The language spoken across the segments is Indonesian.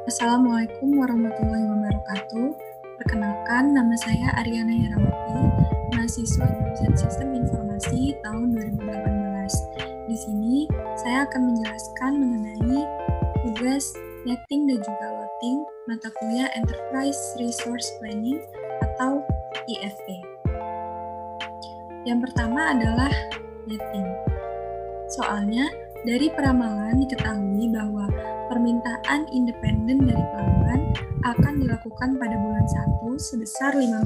Assalamualaikum warahmatullahi wabarakatuh. Perkenalkan, nama saya Aryana Herawati, mahasiswa jurusan Sistem Informasi tahun 2018. Di sini, saya akan menjelaskan mengenai tugas netting dan juga loading mata kuliah Enterprise Resource Planning atau IFP. Yang pertama adalah netting. Soalnya, dari peramalan diketahui bahwa permintaan independen dari pelanggan akan dilakukan pada bulan 1 sebesar 15,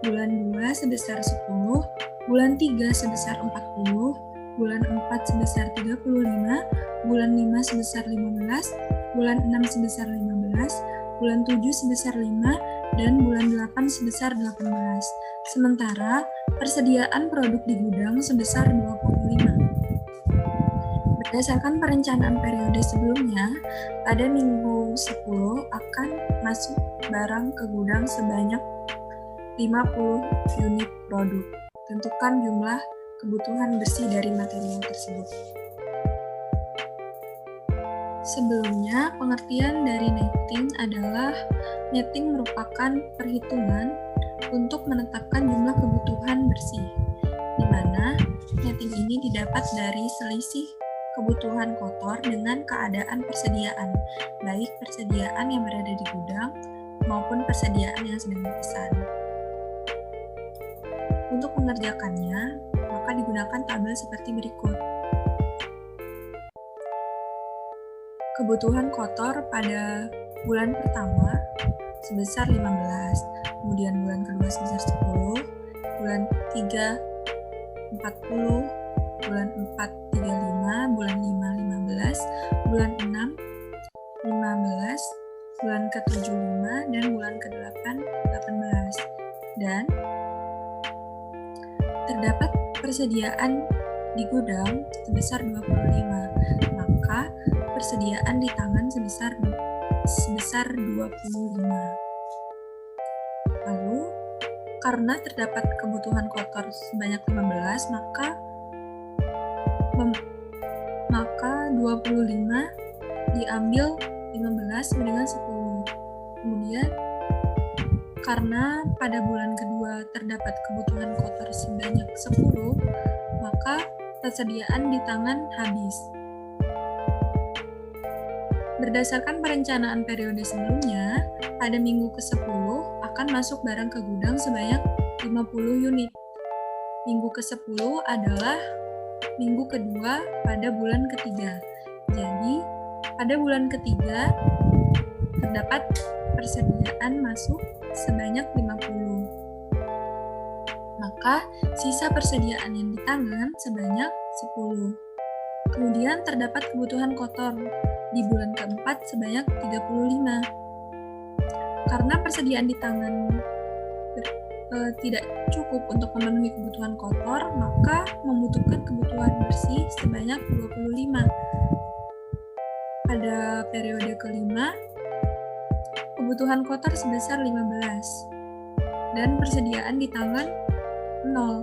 bulan 2 sebesar 10, bulan 3 sebesar 40, bulan 4 sebesar 35, bulan 5 sebesar 15, bulan 6 sebesar 15, bulan 7 sebesar 5, dan bulan 8 sebesar 18. Sementara persediaan produk di gudang sebesar 25. Berdasarkan perencanaan periode sebelumnya, pada minggu 10 akan masuk barang ke gudang sebanyak 50 unit produk. Tentukan jumlah kebutuhan bersih dari material tersebut. Sebelumnya, pengertian dari netting adalah netting merupakan perhitungan untuk menetapkan jumlah kebutuhan bersih, di mana netting ini didapat dari selisih kebutuhan kotor dengan keadaan persediaan, baik persediaan yang berada di gudang maupun persediaan yang sedang dipesan. Untuk mengerjakannya, maka digunakan tabel seperti berikut. Kebutuhan kotor pada bulan pertama sebesar 15, kemudian bulan kedua sebesar 10, bulan 3 40, bulan 4 35, bulan 5 15, bulan 6 15, bulan ke-7 5, dan bulan ke-8 18. Dan terdapat persediaan di gudang sebesar 25, maka persediaan di tangan sebesar 25. Lalu, karena terdapat kebutuhan kotor sebanyak 15, maka 25 diambil 15 dengan 10. Kemudian, karena pada bulan kedua terdapat kebutuhan kotor sebanyak 10, maka persediaan di tangan habis. Berdasarkan perencanaan periode sebelumnya, pada minggu ke-10 akan masuk barang ke gudang sebanyak 50 unit. Minggu ke-10 adalah minggu kedua pada bulan ketiga. Jadi, pada bulan ketiga terdapat persediaan masuk sebanyak 50. Maka, sisa persediaan yang di tangan sebanyak 10. Kemudian terdapat kebutuhan kotor di bulan keempat sebanyak 35. Karena persediaan di tangan tidak cukup untuk memenuhi kebutuhan kotor, maka membutuhkan kebutuhan bersih sebanyak 25. Pada periode kelima, kebutuhan kotor sebesar 15, dan persediaan di tangan 0,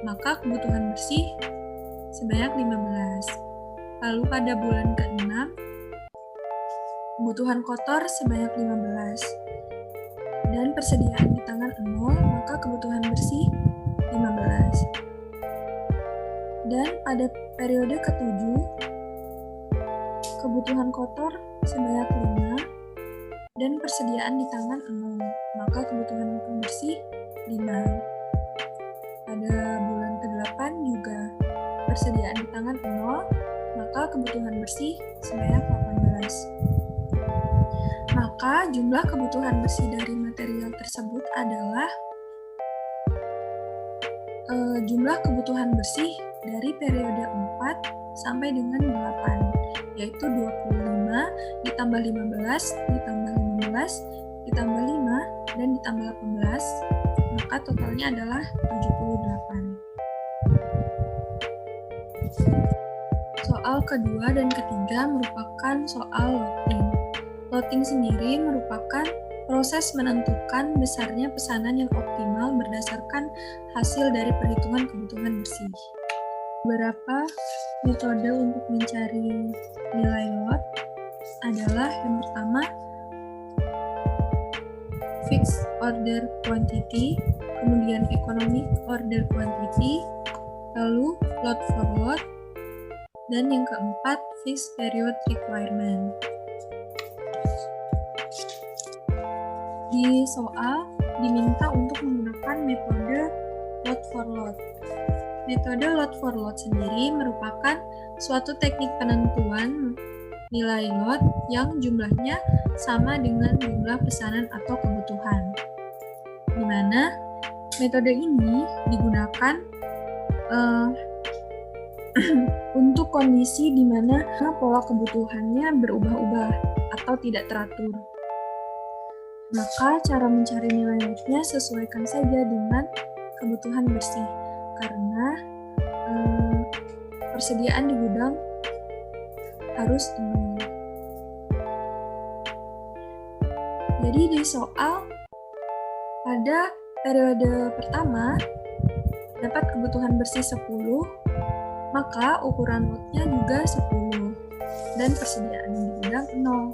maka kebutuhan bersih sebanyak 15. Lalu pada bulan ke-6, kebutuhan kotor sebanyak 15, dan persediaan di tangan 0, maka kebutuhan bersih 15. Dan pada periode ke-7, kebutuhan kotor sebanyak 5, dan persediaan di tangan 0, maka kebutuhan bersih 5. Pada bulan ke-8 juga persediaan di tangan 0, maka kebutuhan bersih sebanyak 18. Maka jumlah kebutuhan bersih dari material tersebut adalah jumlah kebutuhan bersih dari periode 4 sampai dengan 8, yaitu 25 ditambah 15, ditambah 15, ditambah 5, dan ditambah 18, maka totalnya adalah 78. Soal kedua dan ketiga merupakan soal loading. Loading sendiri merupakan proses menentukan besarnya pesanan yang optimal berdasarkan hasil dari perhitungan kebutuhan bersih. Beberapa metode untuk mencari nilai lot adalah yang pertama fixed order quantity, kemudian economic order quantity, lalu lot for lot, dan yang keempat fixed period requirement. Di soal diminta untuk menggunakan metode lot for lot. Metode lot for lot sendiri merupakan suatu teknik penentuan nilai lot yang jumlahnya sama dengan jumlah pesanan atau kebutuhan. Di mana metode ini digunakan untuk kondisi di mana pola kebutuhannya berubah-ubah atau tidak teratur. Maka cara mencari nilai lotnya sesuaikan saja dengan kebutuhan bersih, karena persediaan di gudang harus penuh. Jadi di soal pada periode pertama dapat kebutuhan bersih 10, maka ukuran lotnya juga 10 dan persediaan di gudang 0.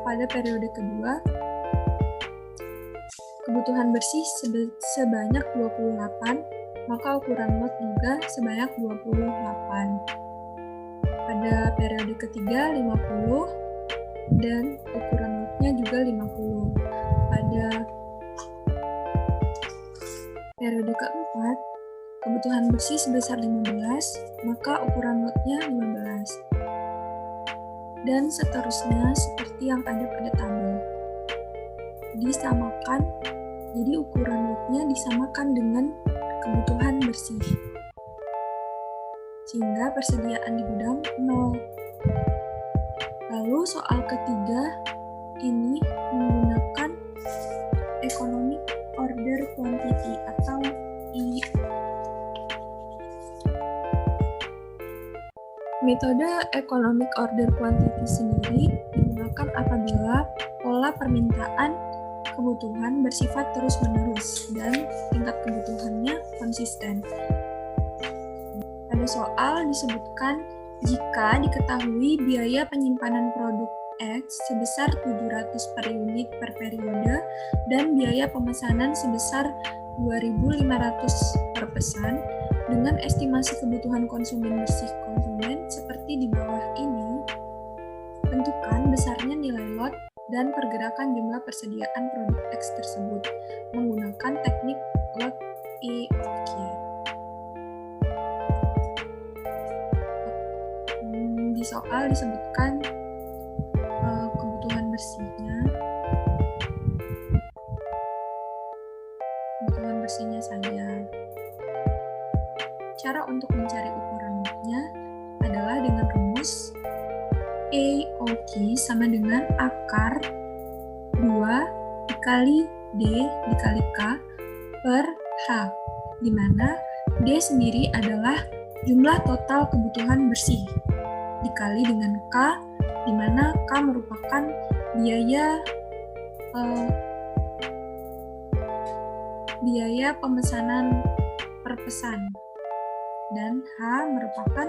Pada periode kedua kebutuhan bersih sebanyak 28, maka ukuran lot juga sebanyak 28. Pada periode ketiga 50 dan ukuran lotnya juga 50. Pada periode keempat kebutuhan bersih sebesar 15, maka ukuran lotnya 15. Dan seterusnya seperti yang ada pada tabel. Disamakan, jadi ukuran lotnya disamakan dengan kebutuhan bersih, sehingga persediaan di gudang 0. Lalu soal ketiga ini menggunakan economic order quantity atau I. Metode economic order quantity sendiri digunakan apabila pola permintaan kebutuhan bersifat terus-menerus dan tingkat kebutuhannya konsisten. Pada soal disebutkan jika diketahui biaya penyimpanan produk X sebesar 700 per unit per periode dan biaya pemesanan sebesar 2.500 per pesan, dengan estimasi kebutuhan konsumen bersih konsumen seperti di bawah ini, tentukan besarnya nilai lot dan pergerakan jumlah persediaan produk X tersebut menggunakan teknik lot EOQ. Di soal disebutkan kebutuhan bersihnya saja. Cara untuk mencari ukuran lotnya adalah dengan rumus EOQ sama dengan akar 2 dikali D dikali K per H, di mana D sendiri adalah jumlah total kebutuhan bersih dikali dengan K, di mana K merupakan biaya pemesanan per pesan, dan H merupakan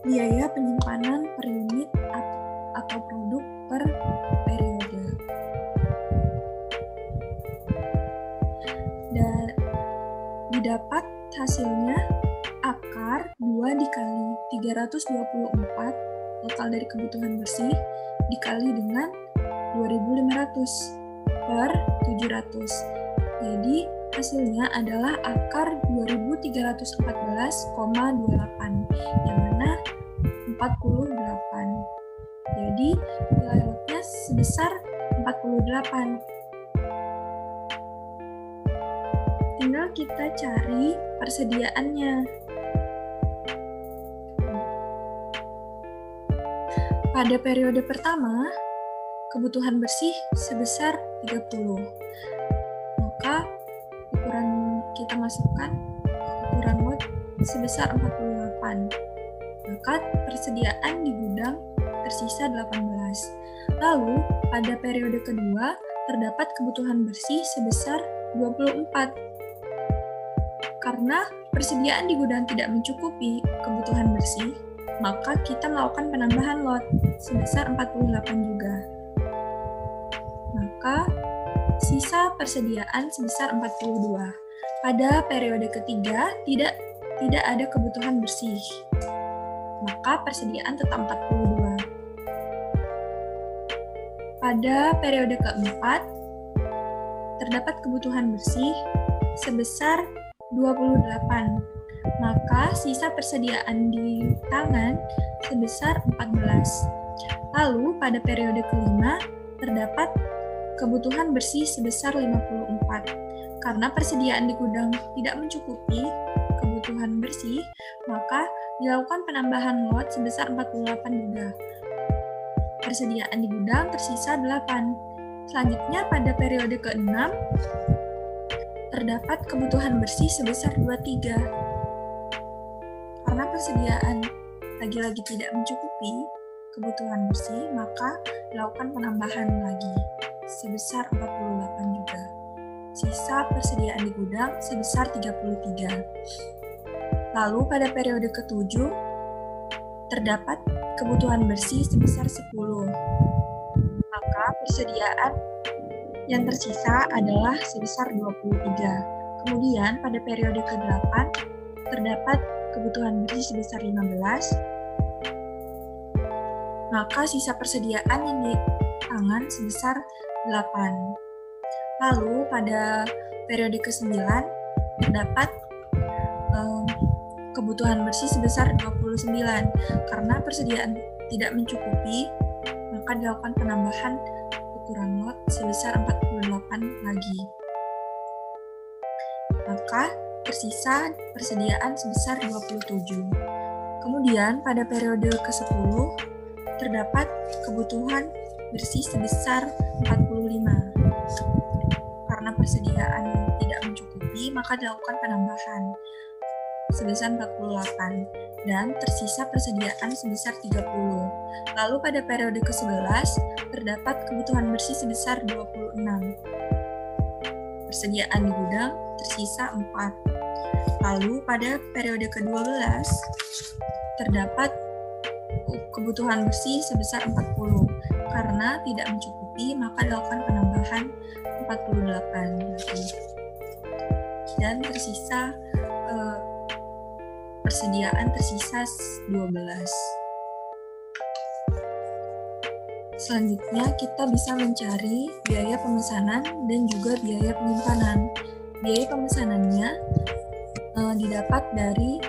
biaya penyimpanan per unit atau produk per periode. Dan didapat hasilnya akar 2 dikali 324 total dari kebutuhan bersih dikali dengan 2.500 per 700. Jadi hasilnya adalah akar 2314,28, yang mana 48. Jadi nilai lotnya sebesar 48. Tinggal kita cari persediaannya. Pada periode pertama, kebutuhan bersih sebesar 30. Maka ukuran kita masukkan ukuran lot sebesar 48. Maka persediaan di gudang tersisa 18. Lalu pada periode kedua terdapat kebutuhan bersih sebesar 24. Karena persediaan di gudang tidak mencukupi kebutuhan bersih, maka kita melakukan penambahan lot sebesar 48 juga. maka sisa persediaan sebesar 42. Pada periode ketiga tidak ada kebutuhan bersih, maka persediaan tetap 42. Pada periode keempat, terdapat kebutuhan bersih sebesar 28, maka sisa persediaan di tangan sebesar 14. Lalu pada periode kelima, terdapat kebutuhan bersih sebesar 54. Karena persediaan di gudang tidak mencukupi kebutuhan bersih, maka dilakukan penambahan lot sebesar 48 juga. Persediaan di gudang tersisa 8. Selanjutnya pada periode ke-6 terdapat kebutuhan bersih sebesar 23. Karena persediaan lagi-lagi tidak mencukupi kebutuhan bersih, maka dilakukan penambahan lagi sebesar 48 juga. Sisa persediaan di gudang sebesar 33. Lalu pada periode ke-7 terdapat kebutuhan bersih sebesar 10. Maka persediaan yang tersisa adalah sebesar 23. Kemudian pada periode ke-8 terdapat kebutuhan bersih sebesar 15. Maka sisa persediaan yang di tangan sebesar 8. Lalu pada periode ke-9 terdapat kebutuhan bersih sebesar 29. Karena persediaan tidak mencukupi, maka dilakukan penambahan ukuran lot sebesar 48 lagi. Maka tersisa persediaan sebesar 27. Kemudian pada periode ke-10 terdapat kebutuhan bersih sebesar 45. Karena persediaan tidak mencukupi, maka dilakukan penambahan sebesar 48 dan tersisa persediaan sebesar 30. Lalu pada periode ke-11 terdapat kebutuhan bersih sebesar 26. Persediaan di gudang tersisa 4. Lalu pada periode ke-12 terdapat kebutuhan bersih sebesar 40. Karena tidak mencukupi, maka dilakukan penambahan 48 lagi. Dan tersisa persediaan tersisa 12. Selanjutnya kita bisa mencari biaya pemesanan dan juga biaya penyimpanan. Biaya pemesanannya didapat dari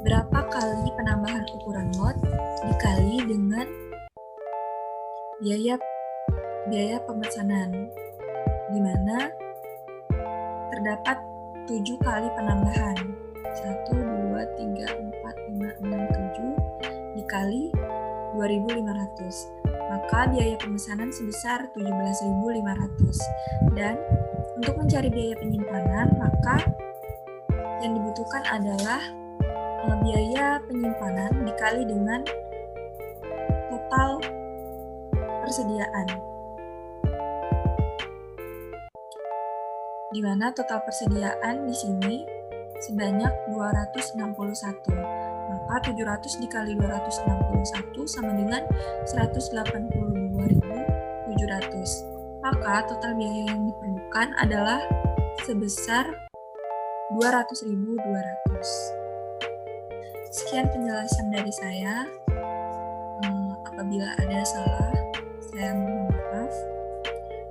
berapa kali penambahan ukuran lot dikali dengan biaya pemesanan, di mana terdapat 7 kali penambahan. 1, 2, 3, 4, 5, 6, 7 dikali 2.500. Maka biaya pemesanan sebesar 17.500. Dan untuk mencari biaya penyimpanan, maka yang dibutuhkan adalah biaya penyimpanan dikali dengan total persediaan. Di mana total persediaan di sini sebanyak 261. Maka 700 dikali 261 sama dengan 182.700. Maka total biaya yang diperlukan adalah sebesar 200.200. Sekian penjelasan dari saya. Apabila ada salah, saya mohon maaf.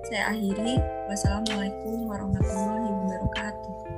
Saya akhiri. Wassalamualaikum warahmatullahi wabarakatuh.